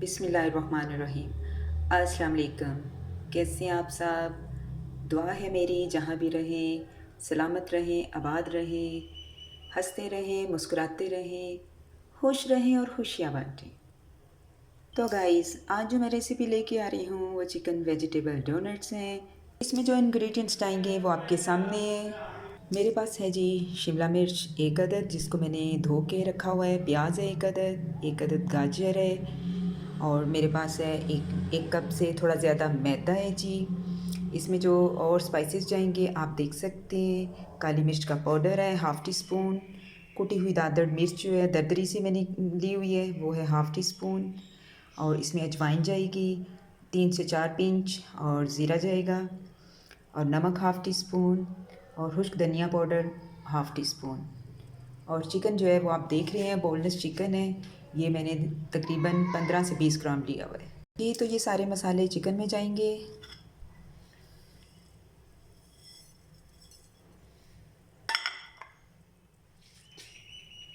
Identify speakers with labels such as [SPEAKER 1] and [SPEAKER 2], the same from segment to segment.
[SPEAKER 1] बिस्मिल्लाहिर्रहमानिर्रहीम। अस्सलाम वालेकुम। कैसे हैं आप सब? दुआ है मेरी जहाँ भी रहें, सलामत रहें, आबाद रहें, हंसते रहें, मुस्कुराते रहें, खुश रहें और खुशियाँ बाँटें। तो गाइस, आज जो मैं रेसिपी लेके आ रही हूँ वो चिकन वेजिटेबल डोनट्स हैं। इसमें जो इंग्रेडिएंट्स डालेंगे वो आपके सामने है। मेरे पास है जी शिमला मिर्च 1 अदद जिसको मैंने धो के रखा हुआ है, प्याज है 1 अदद गाजर है और मेरे पास है एक कप से थोड़ा ज़्यादा मैदा है जी। इसमें जो और स्पाइसेस जाएंगे आप देख सकते हैं। काली मिर्च का पाउडर है हाफ़ टी स्पून। कुटी हुई दादड़ मिर्च जो है दरदरी से मैंने ली हुई है वो है हाफ़ टी स्पून। और इसमें अजवाइन जाएगी 3 से 4 पिंच और ज़ीरा जाएगा और नमक हाफ़ टी स्पून और खुश्क धनिया पाउडर हाफ़ टी स्पून। और चिकन जो है वो आप देख रहे हैं बोनलेस चिकन है। ये मैंने तकरीबन 15 से 20 ग्राम लिया हुआ है। ये तो ये सारे मसाले चिकन में जाएंगे।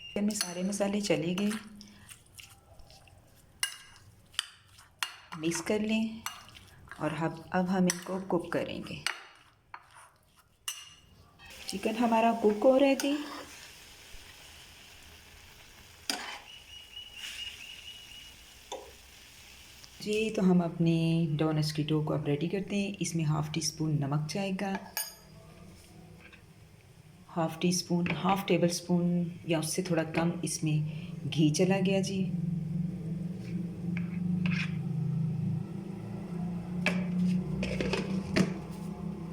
[SPEAKER 1] चिकन में सारे मसाले चले गए, मिक्स कर लें और अब हम इनको कुक करेंगे। चिकन हमारा कुक हो रहे थे। जी तो हम अपने डोनट्स की डो को अब रेडी करते हैं। इसमें हाफ़ टी स्पून नमक जाएगा, half tea spoon, half table spoon या उससे थोड़ा कम इसमें घी चला गया जी।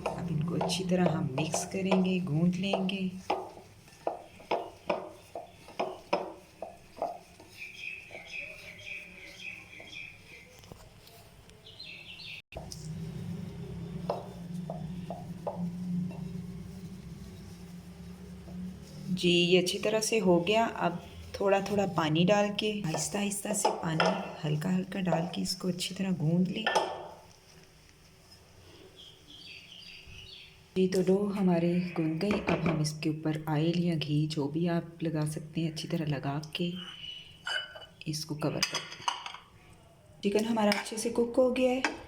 [SPEAKER 1] अब इनको अच्छी तरह हम मिक्स करेंगे, गूंद लेंगे। जी ये अच्छी तरह से हो गया। अब थोड़ा थोड़ा पानी डाल के आहिस्ता आहिस्ता से पानी हल्का हल्का डाल के इसको अच्छी तरह गूंद लें। जी तो डो हमारे गूंद गई। अब हम इसके ऊपर ऑयल या घी जो भी आप लगा सकते हैं अच्छी तरह लगा के इसको कवर कर दें। चिकन हमारा अच्छे से कुक हो गया है।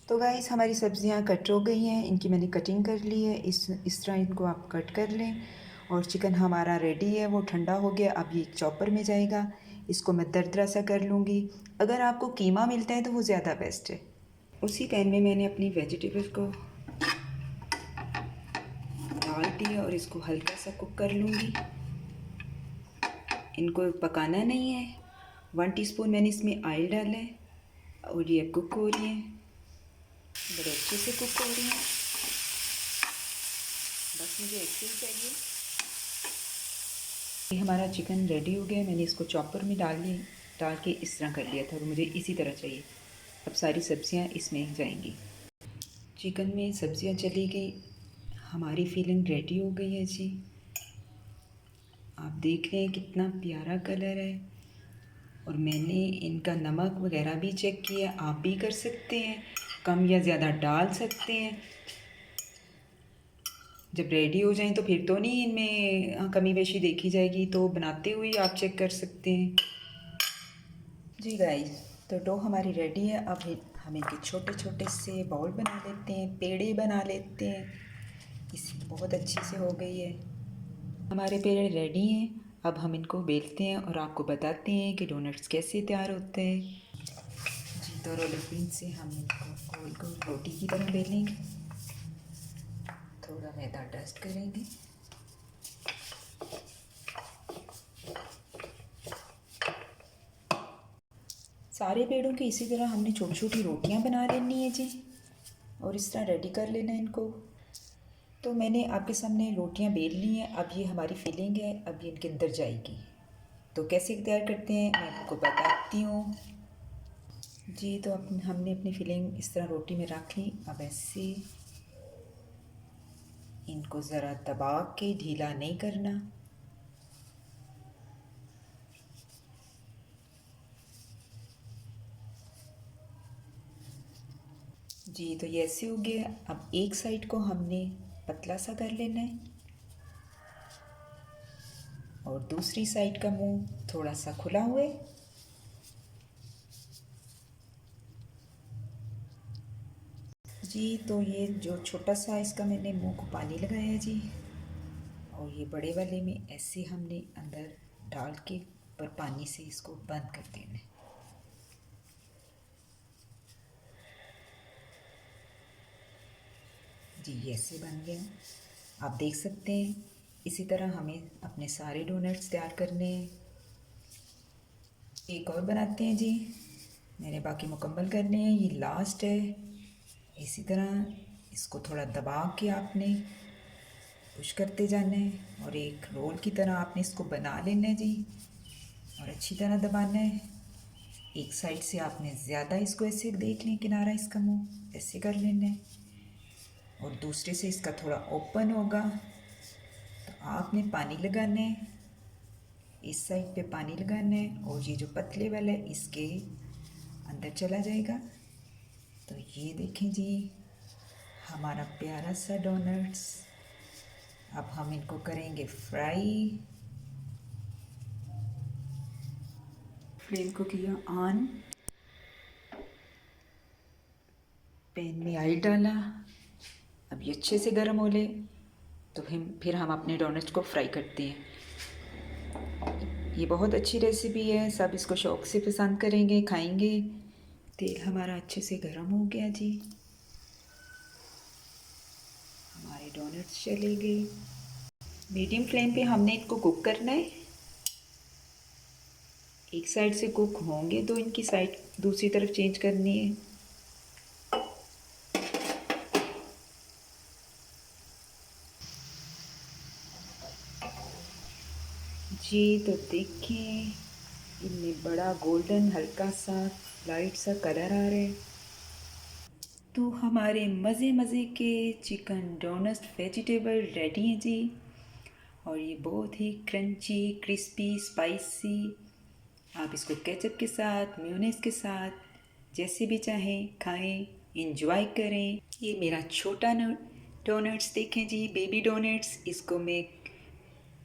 [SPEAKER 1] तो गाइस हमारी सब्जियां कट हो गई हैं, इनकी मैंने कटिंग कर ली है। इस तरह इनको आप कट कर लें। और चिकन हमारा रेडी है, वो ठंडा हो गया। अब ये एक चॉपर में जाएगा। इसको मैं दरदरा सा कर लूँगी। अगर आपको कीमा मिलता है तो वो ज़्यादा बेस्ट है। उसी पैन में मैंने अपनी वेजिटेबल को डाल दिया और इसको हल्का सा कुक कर लूँगी। इनको पकाना नहीं है। 1 टीस्पून मैंने इसमें ऑयल डाला है और ये कुक हो रही है, बड़े अच्छे से कुक हो रही हैं। बस मुझे ऐसे ही चाहिए। ये हमारा चिकन रेडी हो गया। मैंने इसको चॉपर में डाल के इस तरह कर लिया था और मुझे इसी तरह चाहिए। अब सारी सब्जियां इसमें जाएंगी। चिकन में सब्जियां चली गई, हमारी फिलिंग रेडी हो गई है जी। आप देख रहे हैं कितना प्यारा कलर है। और मैंने इनका नमक वगैरह भी चेक किया, आप भी कर सकते हैं, कम या ज़्यादा डाल सकते हैं। जब रेडी हो जाएं तो फिर तो नहीं इनमें कमी बेशी देखी जाएगी, तो बनाते हुए आप चेक कर सकते हैं। जी गाइस तो डो हमारी रेडी है। अब हम इनके छोटे छोटे से बाउल बना लेते हैं, पेड़े बना लेते हैं। इसी बहुत अच्छी से हो गई है। हमारे पेड़े रेडी हैं। अब हम इनको बेलते हैं और आपको बताते हैं कि डोनट्स कैसे तैयार होते हैं। जी तो रोलर पिन से हम इनको गोल गोल रोटी की तरह बेलेंगे। थोड़ा मैदा डस्ट करेंगे। सारे पेड़ों की इसी तरह हमने छोटी छोटी रोटियां बना लेनी है जी और इस तरह रेडी कर लेना है इनको। तो मैंने आपके सामने रोटियां बेल ली हैं। अब ये हमारी फिलिंग है, अब ये इनके अंदर जाएगी। तो कैसे तैयार करते हैं मैं आपको बताती हूँ। जी तो हमने अपनी फिलिंग इस तरह रोटी में रख ली। अब ऐसे इनको ज़रा दबा के, ढीला नहीं करना। जी तो ये ऐसे हो गया। अब एक साइड को हमने पतला सा कर लेना है और दूसरी साइड का मुंह थोड़ा सा खुला हुए। जी तो ये जो छोटा सा इसका मैंने मुंह को पानी लगाया है जी, और ये बड़े वाले में ऐसे हमने अंदर डाल के पर पानी से इसको बंद कर देना है। जी ये ऐसे बन गया, आप देख सकते हैं। इसी तरह हमें अपने सारे डोनट्स तैयार करने हैं। एक और बनाते हैं जी, मैंने बाकी मुकम्मल करने हैं, ये लास्ट है। इसी तरह इसको थोड़ा दबा के आपने पुश करते जाना है और एक रोल की तरह आपने इसको बना लेना है जी, और अच्छी तरह दबाना है। एक साइड से आपने ज़्यादा इसको ऐसे देख लें, किनारा इसका मुंह ऐसे कर लेना है, और दूसरे से इसका थोड़ा ओपन होगा तो आपने पानी लगाना है, इस साइड पे पानी लगाना है, और ये जो पतले वाला है इसके अंदर चला जाएगा। तो ये देखें जी हमारा प्यारा सा डोनट्स। अब हम इनको करेंगे फ्राई। फ्लेम को किया ऑन, पैन में ऑयल डाला। अब ये अच्छे से गर्म हो ले तो फिर हम अपने डोनट्स को फ्राई करते हैं। ये बहुत अच्छी रेसिपी है, सब इसको शौक़ से पसंद करेंगे, खाएंगे। तेल हमारा अच्छे से गर्म हो गया जी, हमारे डोनट्स चले गए। मीडियम फ्लेम पे हमने इनको कुक करना है। एक साइड से कुक होंगे तो इनकी साइड दूसरी तरफ चेंज करनी है। जी तो देखें इनमें बड़ा गोल्डन हल्का सा लाइट सा कलर आ रहा है। तो हमारे मज़े मज़े के चिकन डोनट्स वेजिटेबल रेडी हैं जी, और ये बहुत ही क्रंची क्रिस्पी स्पाइसी। आप इसको केचप के साथ, मेयोनेज़ के साथ, जैसे भी चाहें खाएं, इंजॉय करें। ये मेरा छोटा डोनट्स देखें जी, बेबी डोनट्स। इसको मैं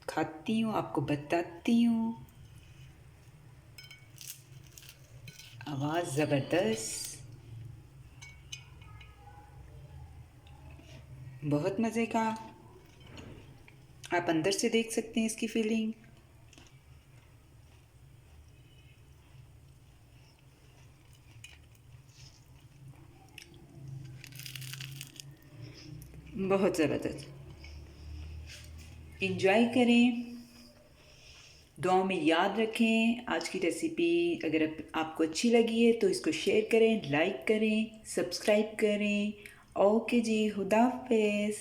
[SPEAKER 1] खाती हूँ, आपको बताती हूँ। आवाज़ ज़बरदस्त, बहुत मज़े का। आप अंदर से देख सकते हैं इसकी फीलिंग। बहुत ज़बरदस्त, इंजॉय करें, दुआओं में याद रखें। आज की रेसिपी अगर आपको अच्छी लगी है तो इसको शेयर करें, लाइक करें, सब्सक्राइब करें। ओके जी, खुदा हाफिज़।